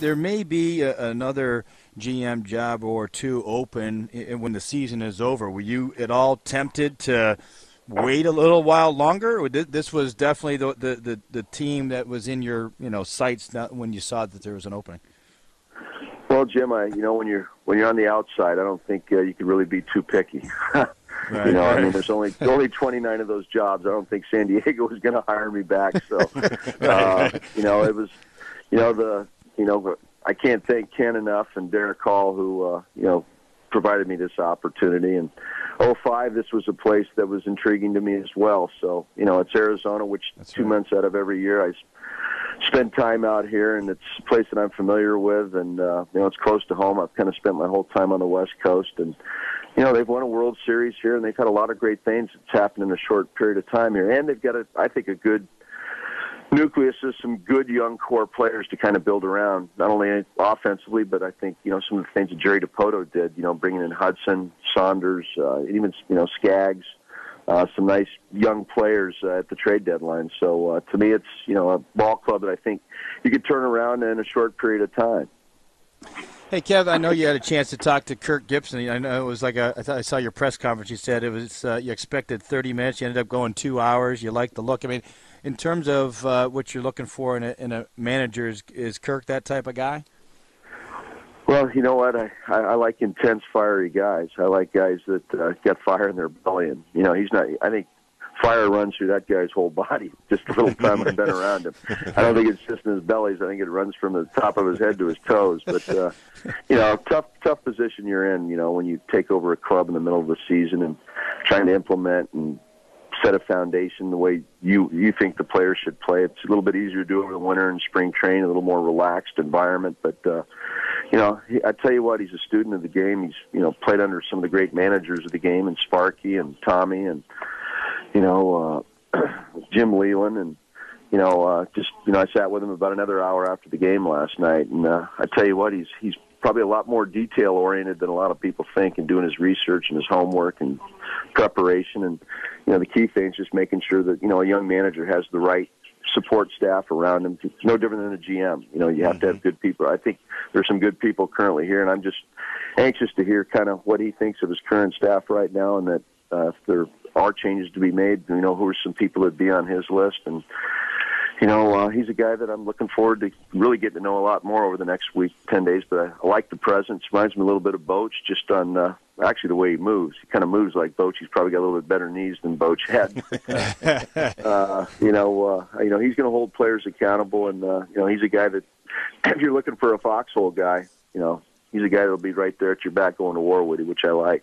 there may be another GM job or two open when the season is over. Were you at all tempted to wait a little while longer? Or this was definitely the team that was in your sights when you saw that there was an opening. Well, Jim, when you're on the outside, I don't think you could really be too picky. Right. I mean, there's only 29 of those jobs. I don't think San Diego was going to hire me back. So, it was, I can't thank Ken enough and Derek Hall who, provided me this opportunity. And 05, this was a place that was intriguing to me as well. So, it's Arizona, which That's 2 right. months out of every year I spend time out here, and it's a place that I'm familiar with, and it's close to home. I've kind of spent my whole time on the West Coast, and they've won a World Series here, and they've had a lot of great things that's happened in a short period of time here, and they've got I think a good nucleus of some good young core players to kind of build around, not only offensively, but I think some of the things that Jerry DiPoto did, bringing in Hudson, Saunders, even Skaggs. Some nice young players at the trade deadline. So to me, it's a ball club that I think you could turn around in a short period of time. Hey, Kev, I know you had a chance to talk to Kirk Gibson. I know it was I saw your press conference. You said it was you expected 30 minutes. You ended up going 2 hours. You liked the look. I mean, in terms of what you're looking for in a manager, is Kirk that type of guy? Well, you know what? I like intense, fiery guys. I like guys that got fire in their belly. And, he's not – I think fire runs through that guy's whole body, just a little time I've been around him. I don't think it's just in his bellies. I think it runs from the top of his head to his toes. But, tough position you're in, when you take over a club in the middle of the season and trying to implement and set a foundation the way you think the players should play. It's a little bit easier to do over the winter and spring training, a little more relaxed environment. But, I tell you what, he's a student of the game. He's, played under some of the great managers of the game, and Sparky and Tommy and, Jim Leland. And, I sat with him about another hour after the game last night. And I tell you what, he's probably a lot more detail-oriented than a lot of people think, and doing his research and his homework and preparation. And, the key thing is just making sure that, a young manager has the right support staff around him. It's no different than a GM. You have to have good people. I think there's some good people currently here, and I'm just anxious to hear kind of what he thinks of his current staff right now, and that if there are changes to be made, who are some people that would be on his list. And, he's a guy that I'm looking forward to really getting to know a lot more over the next week, 10 days. But I like the presence. Reminds me a little bit of Boch, just on actually the way he moves. He kind of moves like Boch. He's probably got a little bit better knees than Boch had. He's going to hold players accountable, and he's a guy that if you're looking for a foxhole guy, he's a guy that'll be right there at your back going to war with you, which I like.